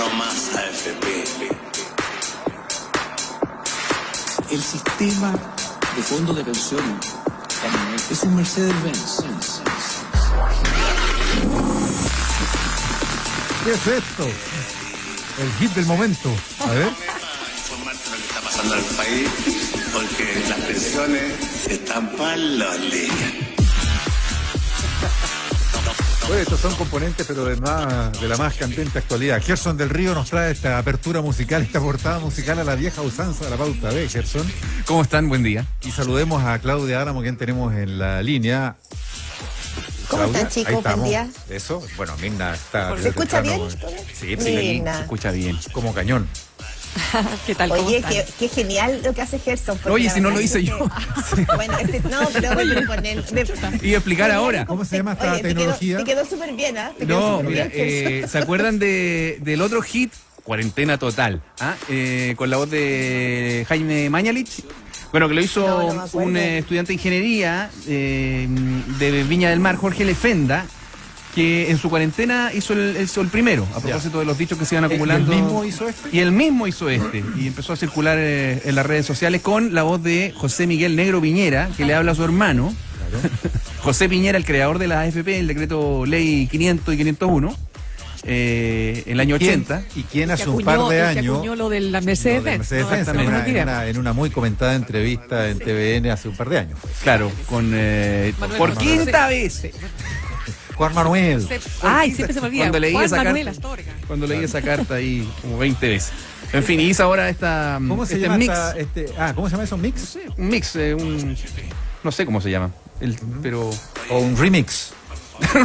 No más AFP. El sistema de fondo de pensiones es un Mercedes-Benz. ¿Qué es esto? El hit del momento. A ver. Informarte lo que está pasando en el país, porque las pensiones están para los líos. Oye, estos son componentes, pero de la más candente actualidad. Gerson del Río nos trae esta apertura musical, esta portada musical a la vieja usanza de la pauta. ¿Ve, Gerson? ¿Cómo están? Buen día. Y saludemos a Claudia Álamo, quien tenemos en la línea. ¿Cómo Claudia, están, chicos? Buen día. Eso, bueno, Mirna está... ¿Se escucha bien? Sí, Mirna. Se escucha bien. como cañón. ¿Qué tal? Oye, qué genial lo que hace Gerson. Oye, si no lo hice yo. Bueno, no, pero voy a poner... Y explicar ahora. ¿Cómo se llama esta tecnología? Te quedó súper bien, ¿ah? ¿Eh? No, mira, ¿se acuerdan del otro hit? Cuarentena Total. Con la voz de Jaime Mañalich. Bueno, que lo hizo No me acuerdo. un estudiante de ingeniería de Viña del Mar, Jorge Lefenda, que en su cuarentena hizo el primero, a propósito de los dichos que se iban acumulando. ¿Y él mismo hizo este? Y él mismo hizo este. Y empezó a circular en las redes sociales con la voz de José Miguel Negro Piñera, que le habla a su hermano. Claro. José Piñera, el creador de la AFP, el decreto ley 500 y 501, en el año 80. ¿Y quién hace un par de años... acuñó lo de la Mercedes-Benz. En una muy comentada entrevista en TVN hace un par de años. Pues. Claro, con por quinta vez. Juan Manuel. Ay, siempre se me olvida. Cuando leí Juan esa Manuel carta, Astorga. cuando leí esa carta ahí como 20 veces. En fin, hizo ahora ¿Cómo se llama mix. ¿Cómo se llama eso? ¿Mix? Un mix, no sé cómo se llama, pero ¿O un remix?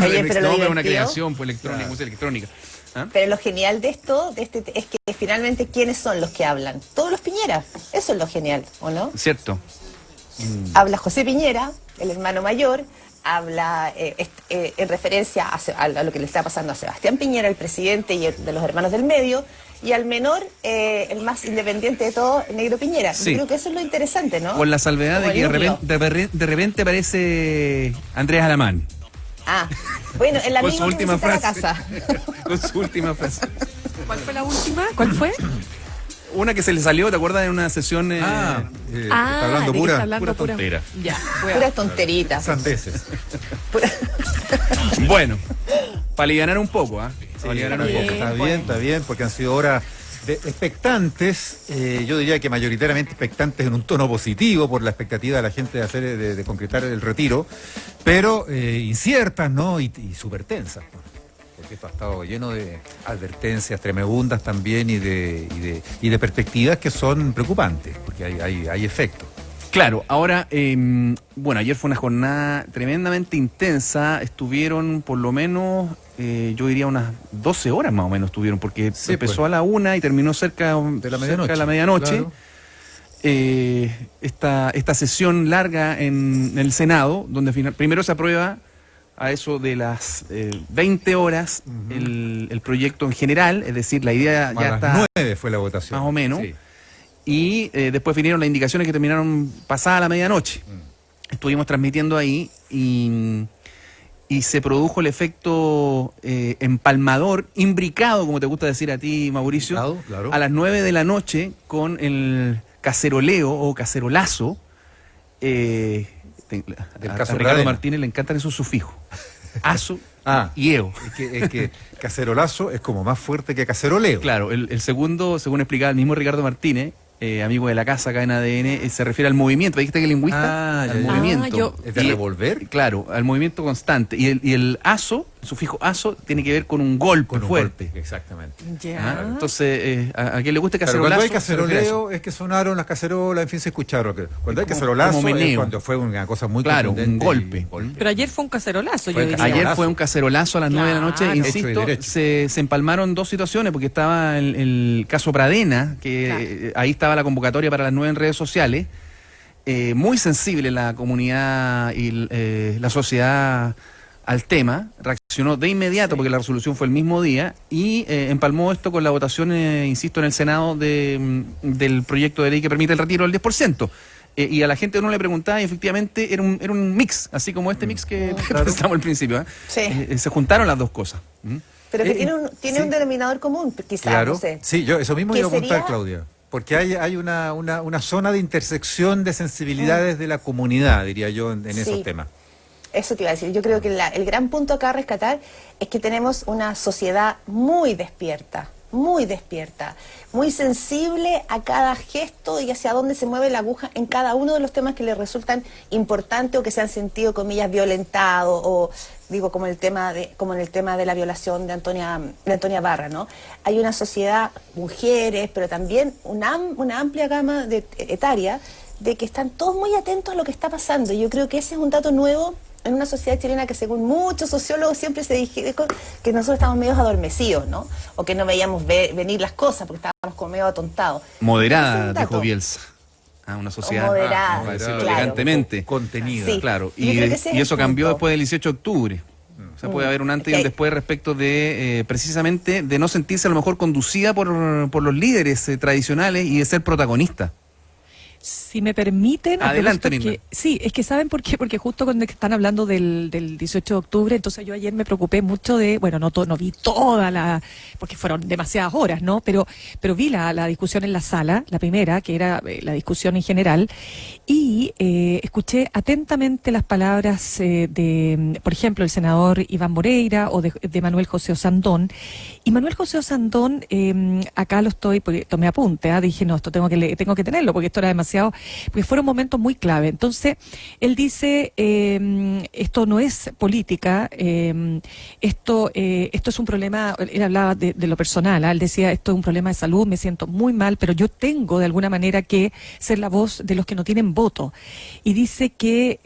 Oye, pero lo no, una divertido- creación pues, electrónica, música electrónica. Pero lo genial de esto, es que finalmente, ¿quiénes son los que hablan? Todos los Piñera. Eso es lo genial, ¿o no? Cierto. Habla José Piñera, el hermano mayor, habla en referencia a lo que le está pasando a Sebastián Piñera, el presidente y de los hermanos del medio, y al menor, el más independiente de todos, Negro Piñera. Sí. Yo creo que eso es lo interesante, ¿no? Con la salvedad Como de que el de repente aparece Andrés Alamán. Ah, bueno, el Con amigo su última que visita la frase. casa. Con su última frase. ¿Cuál fue la última? ¿Cuál fue? Una que se le salió, ¿te acuerdas? En una sesión... Está hablando de que pura está hablando pura tontera. Ya, Puras tonteritas. sandeces. Bueno, para alivianar un poco, ¿ah? Para alivianar un poco. Está bien, porque han sido horas expectantes, yo diría que mayoritariamente expectantes en un tono positivo por la expectativa de la gente de concretar el retiro, pero inciertas, ¿no? Y súper tensas, ¿no? Porque esto ha estado lleno de advertencias tremebundas también y de perspectivas que son preocupantes, porque hay efectos. Claro, ahora, bueno, ayer fue una jornada tremendamente intensa, estuvieron por lo menos, yo diría unas 12 horas más o menos estuvieron, porque Sí, empezó pues. a la 1 y terminó cerca de la medianoche. Claro. Esta sesión larga en el Senado, donde primero se aprueba a eso de las 20 horas el proyecto en general, es decir, la idea A ya las está 9 fue la votación. más o menos. Sí. Y después vinieron las indicaciones que terminaron pasada la medianoche. Estuvimos transmitiendo ahí y se produjo el efecto empalmador, imbricado, como te gusta decir a ti, Mauricio, Imbricado, claro. a las 9 de la noche con el caceroleo o cacerolazo. Del A caso Ricardo Pradena. Martínez le encantan esos sufijos. Aso Ah. y eo. Es que cacerolazo es como más fuerte que caceroleo. Claro, el segundo, según explicaba el mismo Ricardo Martínez, amigo de la casa acá en ADN, se refiere al movimiento. ¿Viste que lingüista? Ah, ya, al ya. movimiento. ¿Es de Y- revolver? Claro, al movimiento constante. Y el aso, el sufijo aso, tiene que ver con un golpe Con un fuerte. golpe, exactamente. Ah, Entonces, a quien le guste Pero cacerolazo. cuando hay se refiere a eso. caceroleo es que sonaron las cacerolas, en fin, se escucharon. Cuando hay como- cacerolazo como es meneo. cuando fue una cosa muy Claro, un contundente y- golpe. Pero ayer fue un cacerolazo, Fue yo diría. cacerolazo. Ayer fue un cacerolazo a las 9 de la noche, Claro. Hecho y insisto, derecho. se empalmaron dos situaciones, porque estaba el caso Pradena, que ahí estaba la convocatoria para las 9 en redes sociales, muy sensible la comunidad y la sociedad al tema, reaccionó de inmediato porque la resolución fue el mismo día y empalmó esto con la votación, insisto, en el Senado del proyecto de ley que permite el retiro del 10%. Y a la gente uno le preguntaba y efectivamente era un mix, así como este mix que presentamos al principio. Sí. Se juntaron las dos cosas. ¿Mm? pero que tiene un denominador común, quizás, Claro, no sé. sí, yo eso mismo ¿Qué iba a apuntar, sería? Claudia. Porque hay una zona de intersección de sensibilidades de la comunidad, diría yo, en esos Sí. temas. Eso te iba a decir. Yo creo que el gran punto acá a rescatar es que tenemos una sociedad muy despierta, muy sensible a cada gesto y hacia dónde se mueve la aguja en cada uno de los temas que le resultan importantes o que se han sentido, comillas, violentados, o digo, como en el tema de la violación de Antonia Barra, ¿no? Hay una sociedad, mujeres, pero también una amplia gama etaria de que están todos muy atentos a lo que está pasando. Yo creo que ese es un dato nuevo en una sociedad chilena que, según muchos sociólogos, siempre se dijo que nosotros estamos medio adormecidos, ¿no? O que no veíamos venir las cosas porque estábamos como medio atontados. Ese es Moderada, un dato. dijo Bielsa. A una sociedad, Moderada, para decirlo claro. elegantemente. Contenida. Sí. Claro, Yo creo que ese es y el eso cambió punto. después del 18 de octubre. O sea, puede haber un antes y un después respecto de, precisamente, de no sentirse a lo mejor conducida por los líderes tradicionales y de ser protagonista. Si me permiten, a Adelante, propósito Mirna. sí, es que ¿saben por qué? Porque justo cuando están hablando del 18 de octubre, entonces yo ayer me preocupé mucho de, bueno, no vi toda porque fueron demasiadas horas, ¿no? Pero vi la discusión en la sala, la primera, que era la discusión en general, y escuché atentamente las palabras de, por ejemplo, el senador Iván Moreira o de Manuel José Osandón. Y Manuel José Osandón, acá lo estoy, porque tomé apunte, dije, no, esto tengo que tenerlo, porque esto era demasiado, porque fueron momentos muy clave. Entonces, él dice, esto no es política, esto es un problema, él hablaba de lo personal, él decía, esto es un problema de salud, me siento muy mal, pero yo tengo de alguna manera que ser la voz de los que no tienen voto. Y dice que,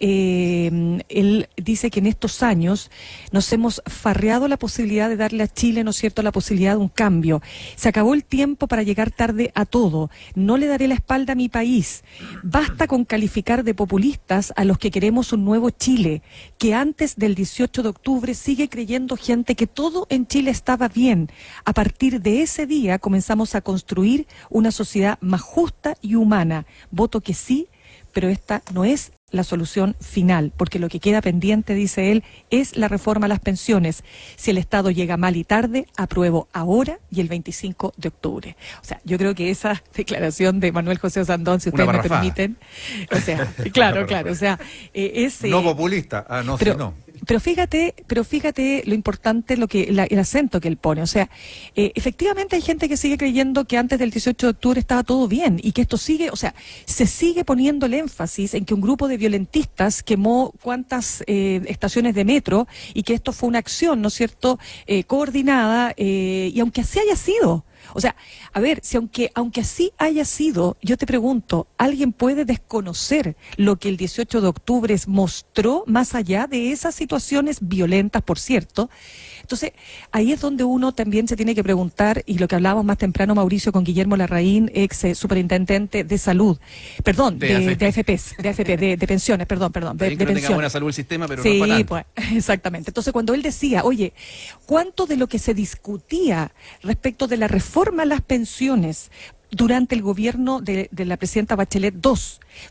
él dice que en estos años nos hemos farreado la posibilidad de darle a Chile, ¿no es cierto?, la posibilidad de un cambio. Se acabó el tiempo para llegar tarde a todo. No le daré la espalda a mi país. Basta con calificar de populistas a los que queremos un nuevo Chile, que antes del 18 de octubre sigue creyendo gente que todo en Chile estaba bien. A partir de ese día comenzamos a construir una sociedad más justa y humana. Voto que sí, pero esta no es la solución final, porque lo que queda pendiente, dice él, es la reforma a las pensiones. Si el Estado llega mal y tarde, apruebo ahora y el 25 de octubre. O sea, yo creo que esa declaración de Manuel José Osandón, si Una ustedes me parrafada. permiten, o sea, claro, o sea, es... No populista, no, pero, si no. Pero fíjate lo importante, el acento que él pone. O sea, efectivamente hay gente que sigue creyendo que antes del 18 de octubre estaba todo bien y que esto sigue, o sea, se sigue poniendo el énfasis en que un grupo de violentistas quemó cuantas estaciones de metro y que esto fue una acción, ¿no es cierto?, coordinada, y aunque así haya sido. O sea, a ver, si aunque así haya sido, yo te pregunto, ¿alguien puede desconocer lo que el 18 de octubre mostró más allá de esas situaciones violentas, por cierto? Entonces, ahí es donde uno también se tiene que preguntar, y lo que hablábamos más temprano, Mauricio, con Guillermo Larraín, ex superintendente de salud, perdón, de pensiones, perdón, de También que no tenga pensiones. buena salud el sistema, pero Sí, no es para tanto. pues, exactamente. Entonces, cuando él decía, oye, ¿cuánto de lo que se discutía respecto de la reforma a las pensiones durante el gobierno de la presidenta Bachelet II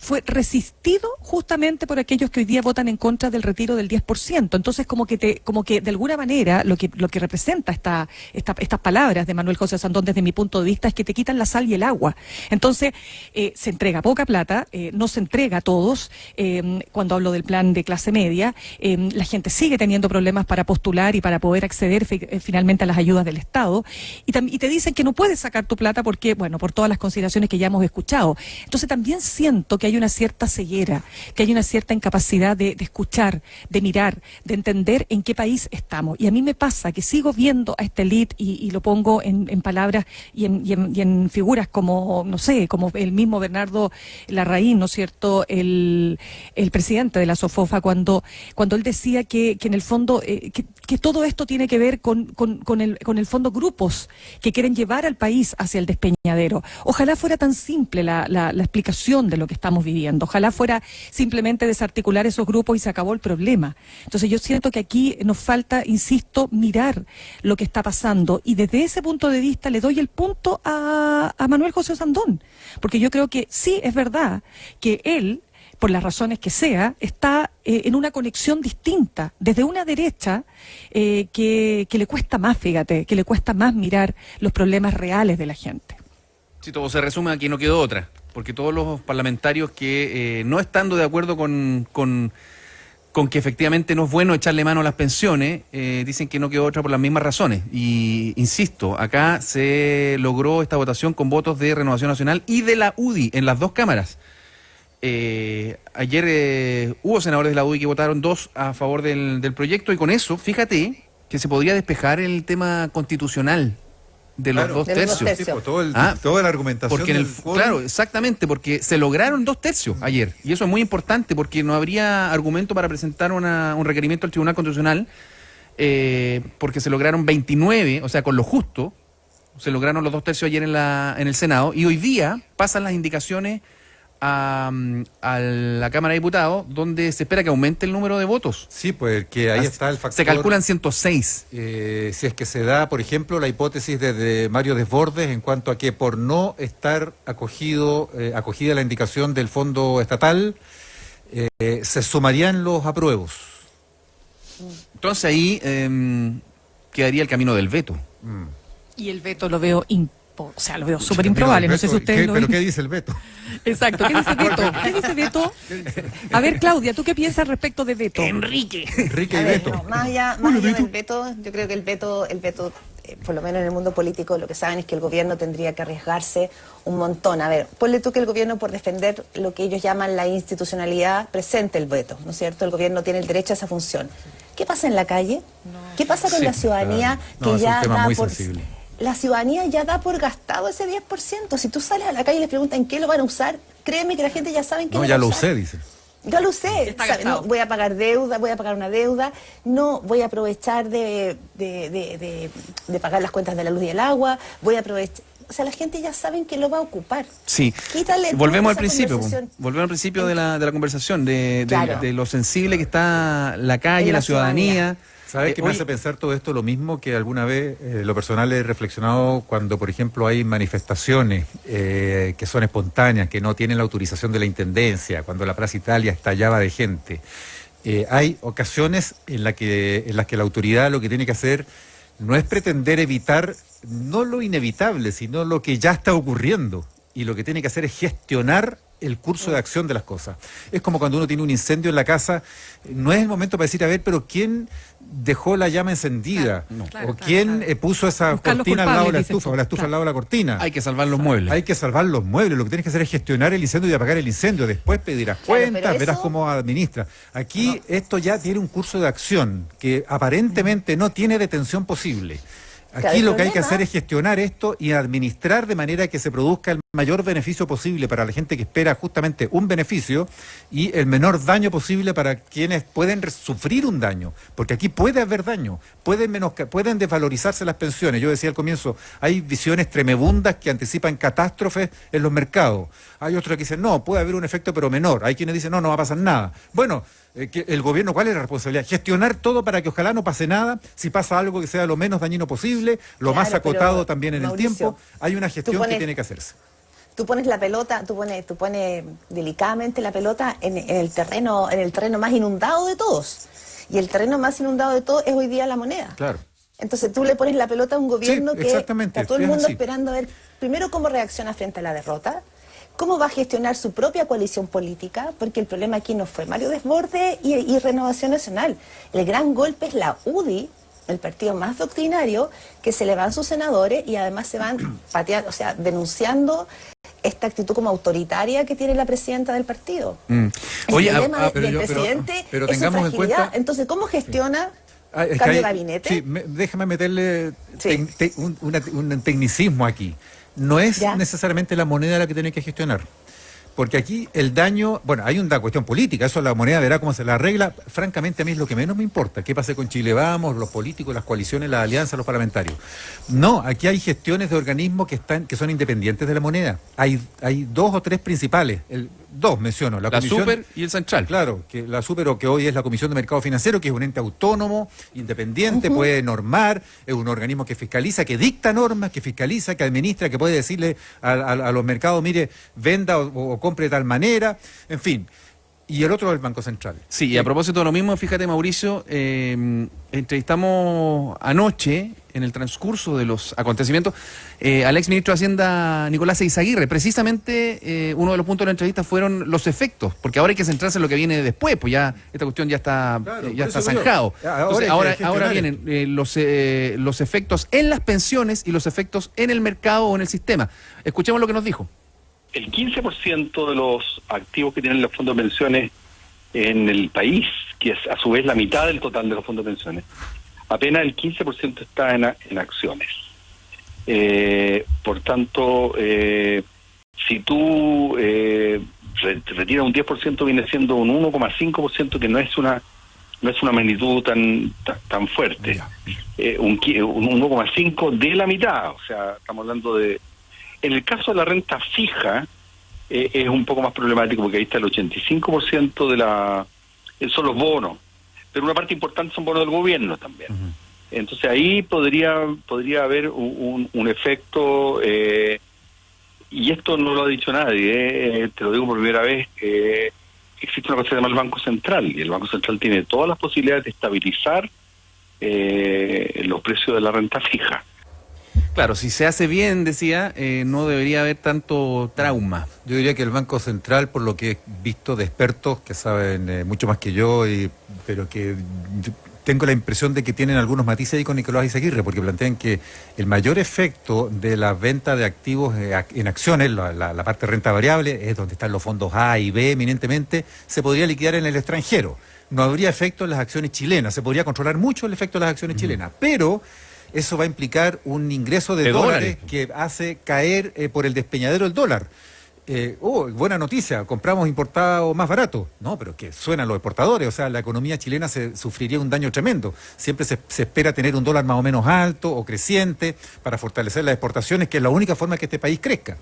fue resistido justamente por aquellos que hoy día votan en contra del retiro del 10%? Entonces, como que de alguna manera lo que representa estas palabras de Manuel José Osandón, desde mi punto de vista, es que te quitan la sal y el agua. Entonces, se entrega poca plata, no se entrega a todos. Cuando hablo del plan de clase media, la gente sigue teniendo problemas para postular y para poder acceder finalmente a las ayudas del Estado, y te dicen que no puedes sacar tu plata porque, bueno, por todas las consideraciones que ya hemos escuchado. Entonces también siento que hay una cierta ceguera, que hay una cierta incapacidad de escuchar, de mirar, de entender en qué país estamos. Y a mí me pasa que sigo viendo a esta élite, y lo pongo en palabras y en figuras como, no sé, como el mismo Bernardo Larraín, ¿no es cierto?, el presidente de la SOFOFA, cuando él decía que en el fondo, que todo esto tiene que ver con el fondo grupos que quieren llevar al país hacia el despeñadero. Ojalá fuera tan simple la explicación de lo que estamos viviendo. Ojalá fuera simplemente desarticular esos grupos y se acabó el problema. Entonces yo siento que aquí nos falta, insisto, mirar lo que está pasando, y desde ese punto de vista le doy el punto a Manuel José Osandón, porque yo creo que sí es verdad que él por las razones que sea, está en una conexión distinta, desde una derecha que le cuesta más, fíjate, que le cuesta más mirar los problemas reales de la gente. Si todo se resume, aquí no quedó otra, porque todos los parlamentarios que no estando de acuerdo con que efectivamente no es bueno echarle mano a las pensiones, dicen que no quedó otra por las mismas razones. Y insisto, acá se logró esta votación con votos de Renovación Nacional y de la UDI en las dos cámaras. Ayer hubo senadores de la UDI que votaron 2 a favor del proyecto, y con eso, fíjate que se podría despejar el tema constitucional de los Claro, 2 de los tercios. 2 tercios. Sí, pues, toda la argumentación Porque del foro. claro, exactamente, porque se lograron 2 tercios ayer, y eso es muy importante porque no habría argumento para presentar un requerimiento al Tribunal Constitucional, porque se lograron 29, o sea, con lo justo, se lograron los 2 tercios ayer en el Senado, y hoy día pasan las indicaciones a la Cámara de Diputados, donde se espera que aumente el número de votos. Sí, pues que ahí está el factor. Se calculan 106. Si es que se da, por ejemplo, la hipótesis de Mario Desbordes en cuanto a que por no estar acogida la indicación del fondo estatal, se sumarían los apruebos. Entonces ahí quedaría el camino del veto. Y el veto lo veo lo veo súper improbable, no sé si ustedes lo ¿Pero ven. qué dice el veto? Exacto, ¿qué dice Beto? ¿Qué dice Beto? A ver, Claudia, ¿tú qué piensas respecto de Beto? Enrique Enrique A y ver, Beto. no, más allá del veto, yo creo que el veto, por lo menos en el mundo político, lo que saben es que el gobierno tendría que arriesgarse un montón. A ver, ponle tú que el gobierno, por defender lo que ellos llaman la institucionalidad, presente el veto, ¿no es cierto? El gobierno tiene el derecho a esa función. ¿Qué pasa en la calle? ¿Qué pasa con la ciudadanía No, es un ya tema da muy por... sensible. La ciudadanía ya da por gastado ese 10%. Si tú sales a la calle y les preguntan qué lo van a usar, créeme que la gente ya sabe en qué No, lo ya va a lo usar. usé, dice. Ya lo sé. Está ¿Sabe? gastado. No, voy a pagar deuda, voy a pagar una deuda, no voy a aprovechar de pagar las cuentas de la luz y el agua, voy a aprovechar. O sea, la gente ya sabe en qué lo va a ocupar. Sí. Quítale Volvemos al toda esa principio, conversación. volvemos al principio de la conversación, Claro. de lo sensible que está la calle, En la la ciudadanía. ¿Sabes qué me Oye, hace pensar todo esto? Lo mismo que alguna vez, lo personal he reflexionado cuando, por ejemplo, hay manifestaciones que son espontáneas, que no tienen la autorización de la Intendencia, cuando la Plaza Italia estallaba de gente. Hay ocasiones en las que la autoridad lo que tiene que hacer no es pretender evitar, no lo inevitable, sino lo que ya está ocurriendo. Y lo que tiene que hacer es gestionar el curso de acción de las cosas. Es como cuando uno tiene un incendio en la casa, no es el momento para decir, a ver, pero ¿quién dejó la llama encendida? Claro, ¿O quién puso esa Buscar los cortina al lado de la culpables, dices estufa, tú. o la estufa al lado de la cortina? hay que salvar los muebles. Hay que salvar los muebles, lo que tienes que hacer es gestionar el incendio y apagar el incendio, después pedirás Claro, cuentas, pero verás eso- cómo administra. Aquí esto ya tiene un curso de acción que aparentemente no tiene detención posible. Claro, Aquí el lo que hay que problema- hacer es gestionar esto y administrar de manera que se produzca el mayor beneficio posible para la gente que espera justamente un beneficio y el menor daño posible para quienes pueden sufrir un daño, porque aquí puede haber daño, pueden desvalorizarse las pensiones. Yo decía al comienzo, hay visiones tremebundas que anticipan catástrofes en los mercados. Hay otros que dicen, no, puede haber un efecto pero menor. Hay quienes dicen, no, no va a pasar nada. Bueno, que el gobierno, ¿cuál es la responsabilidad? Gestionar todo para que ojalá no pase nada, si pasa algo que sea lo menos dañino posible, lo más Claro, pero, acotado también en Mauricio, el tiempo. Hay una gestión que pones- tiene que hacerse. Tú pones la pelota, tú pones delicadamente la pelota en el terreno más inundado de todos. Y el terreno más inundado de todos es hoy día la moneda. Claro. Entonces tú le pones la pelota a un gobierno Sí, que exactamente, está todo el es mundo así. esperando a ver primero cómo reacciona frente a la derrota, cómo va a gestionar su propia coalición política, porque el problema aquí no fue Mario Desbordes y Renovación Nacional. El gran golpe es la UDI, el partido más doctrinario, que se le van sus senadores y además se van pateando, o sea, denunciando esta actitud como autoritaria que tiene la presidenta del partido. El Oye, problema pero del yo- presidente pero es su tengamos en fragilidad. cuenta- Entonces, ¿cómo gestiona Es que cambio de hay- gabinete? Sí, déjame meterle Sí. un tecnicismo aquí. No es Ya. necesariamente la moneda la que tiene que gestionar. Porque aquí el daño, bueno, hay una cuestión política, eso la moneda verá cómo se la arregla. Francamente, a mí es lo que menos me importa. ¿Qué pase con Chile Vamos, los políticos, las coaliciones, las alianzas, los parlamentarios? No, aquí hay gestiones de organismos que son independientes de la moneda. Hay 2 o 3 principales, dos menciono. la Comisión- Super y el Central. Claro, que la Super, o que hoy es la Comisión de Mercado Financiero, que es un ente autónomo, independiente, puede normar, es un organismo que fiscaliza, que dicta normas, que fiscaliza, que administra, que puede decirle a los mercados, mire, venda o compre de tal manera, en fin. y el otro del Banco Central. Sí, y a propósito de lo mismo, fíjate, Mauricio, entrevistamos anoche, en el transcurso de los acontecimientos, al exministro de Hacienda, Nicolás Eizaguirre. Precisamente, uno de los puntos de la entrevista fueron los efectos, porque ahora hay que centrarse en lo que viene después, pues ya esta cuestión ya está, Claro, ya por está eso digo, zanjado. Entonces, ahora gestionar vienen los efectos en las pensiones y los efectos en el mercado o en el sistema. Escuchemos lo que nos dijo. El 15% de los activos que tienen los fondos de pensiones en el país, que es a su vez la mitad del total de los fondos de pensiones, apenas el 15% está en acciones. Por tanto, si tú retiras un 10%, viene siendo un 1,5%, que no es una magnitud tan fuerte. Un 1,5% de la mitad, o sea, estamos hablando de... En el caso de la renta fija, es un poco más problemático, porque ahí está el 85% son los bonos, pero una parte importante son bonos del gobierno también. Uh-huh. Entonces ahí podría haber un efecto, y esto no lo ha dicho nadie, te lo digo por primera vez, existe una cosa que se llama el Banco Central, y el Banco Central tiene todas las posibilidades de estabilizar los precios de la renta fija. Claro, si se hace bien, decía, no debería haber tanto trauma. Yo diría que el Banco Central, por lo que he visto de expertos que saben mucho más que yo, pero que tengo la impresión de que tienen algunos matices ahí con Nicolás Eizaguirre, porque plantean que el mayor efecto de la venta de activos en acciones, la parte de renta variable, es donde están los fondos A y B eminentemente, se podría liquidar en el extranjero. No habría efecto en las acciones chilenas, se podría controlar mucho el efecto de las acciones chilenas, pero... eso va a implicar un ingreso de dólares que hace caer por el despeñadero el dólar. Buena noticia, compramos importado más barato. No, pero que suenan los exportadores, o sea, la economía chilena sufriría un daño tremendo. Siempre se espera tener un dólar más o menos alto o creciente para fortalecer las exportaciones, que es la única forma que este país crezca.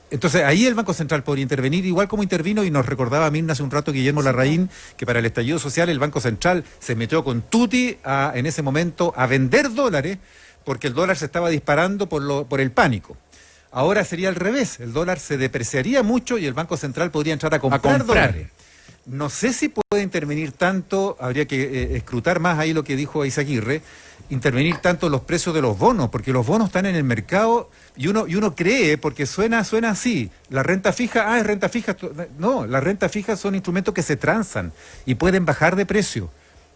Entonces ahí el Banco Central podría intervenir, igual como intervino, y nos recordaba a Mirna hace un rato Guillermo Larraín, que para el estallido social el Banco Central se metió con tutti en ese momento a vender dólares, porque el dólar se estaba disparando por el pánico. Ahora sería al revés, el dólar se depreciaría mucho y el Banco Central podría entrar a comprar dólares. No sé si puede intervenir tanto, habría que escrutar más ahí lo que dijo Eizaguirre, intervenir tanto los precios de los bonos, porque los bonos están en el mercado y uno cree, porque suena así, la renta fija, es renta fija. No, la renta fija son instrumentos que se transan y pueden bajar de precio.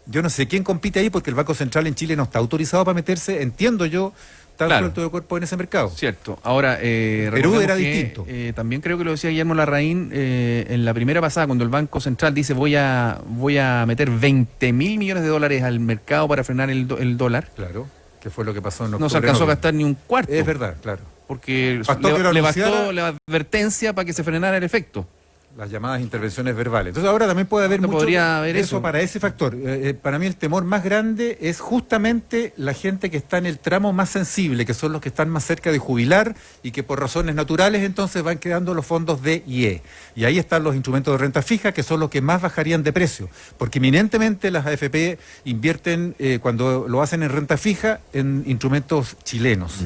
Yo no sé quién compite ahí, porque el Banco Central en Chile no está autorizado para meterse, entiendo yo, tan suelto de cuerpo en ese mercado. Cierto. Ahora, Perú era distinto. También creo que lo decía Guillermo Larraín en la primera pasada, cuando el Banco Central dice voy a meter 20.000 millones de dólares al mercado para frenar el dólar. Claro, que fue lo que pasó en octubre. No se alcanzó a gastar ni un cuarto. Es verdad, claro. Porque le bastó la advertencia para que se frenara el efecto. Las llamadas intervenciones verbales. Entonces ahora también puede haber mucho de eso para ese factor. Para mí el temor más grande es justamente la gente que está en el tramo más sensible, que son los que están más cerca de jubilar y que por razones naturales entonces van quedando los fondos D y E. Y ahí están los instrumentos de renta fija, que son los que más bajarían de precio. Porque eminentemente las AFP invierten, cuando lo hacen en renta fija, en instrumentos chilenos.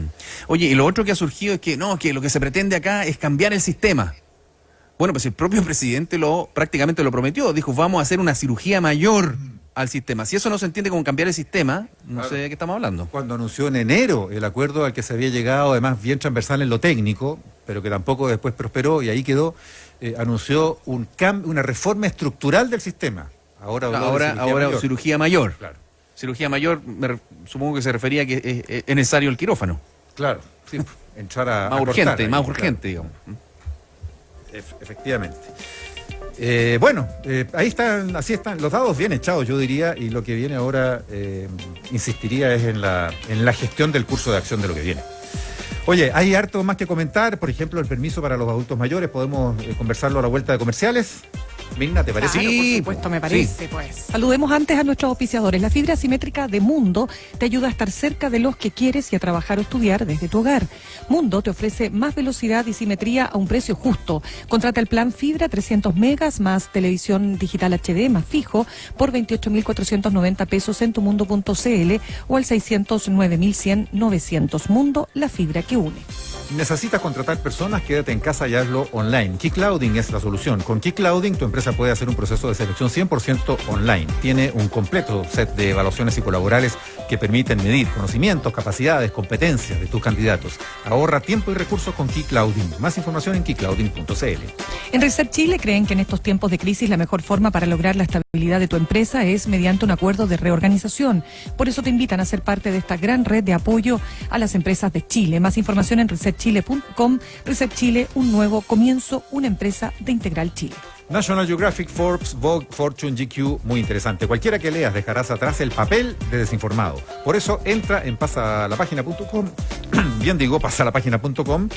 Oye, y lo otro que ha surgido es que que lo que se pretende acá es cambiar el sistema. Bueno, pues el propio presidente prácticamente lo prometió, dijo, vamos a hacer una cirugía mayor al sistema. Si eso no se entiende como cambiar el sistema, no sé de qué estamos hablando. Cuando anunció en enero el acuerdo al que se había llegado, además bien transversal en lo técnico, pero que tampoco después prosperó y ahí quedó, anunció una reforma estructural del sistema. Ahora cirugía mayor. Claro. Cirugía mayor, supongo que se refería a que es necesario el quirófano. Claro, sí, entrar a más urgente, ahí, más urgente, digamos. Efectivamente. Ahí están, así están los dados bien echados, yo diría, y lo que viene ahora, insistiría, es en la gestión del curso de acción de lo que viene. Oye, hay harto más que comentar, por ejemplo, el permiso para los adultos mayores, podemos conversarlo a la vuelta de comerciales. Mirna, ¿te parece? Claro, por supuesto, me parece, pues. Saludemos antes a nuestros auspiciadores. La fibra asimétrica de Mundo te ayuda a estar cerca de los que quieres y a trabajar o estudiar desde tu hogar. Mundo te ofrece más velocidad y simetría a un precio justo. Contrata el plan fibra 300 megas más televisión digital HD más fijo por 28.490 pesos en tumundo.cl o al 609.100 900. Mundo, la fibra que une. necesitas contratar personas, quédate en casa y hazlo online. Keyclouding es la solución. Con Keyclouding tu empresa puede hacer un proceso de selección 100% online. Tiene un completo set de evaluaciones psicolaborales que permiten medir conocimientos, capacidades, competencias de tus candidatos. Ahorra tiempo y recursos con Keyclouding. Más información en keyclouding.cl. En Reset Chile creen que en estos tiempos de crisis la mejor forma para lograr la estabilidad de tu empresa es mediante un acuerdo de reorganización. Por eso te invitan a ser parte de esta gran red de apoyo a las empresas de Chile. Más información en resetchile.com. Reset Chile, un nuevo comienzo, una empresa de Integral Chile. National Geographic, Forbes, Vogue, Fortune, GQ, muy interesante. Cualquiera que leas dejarás atrás el papel de desinformado. Por eso entra en pasalapagina.com, bien digo, pasalapagina.com,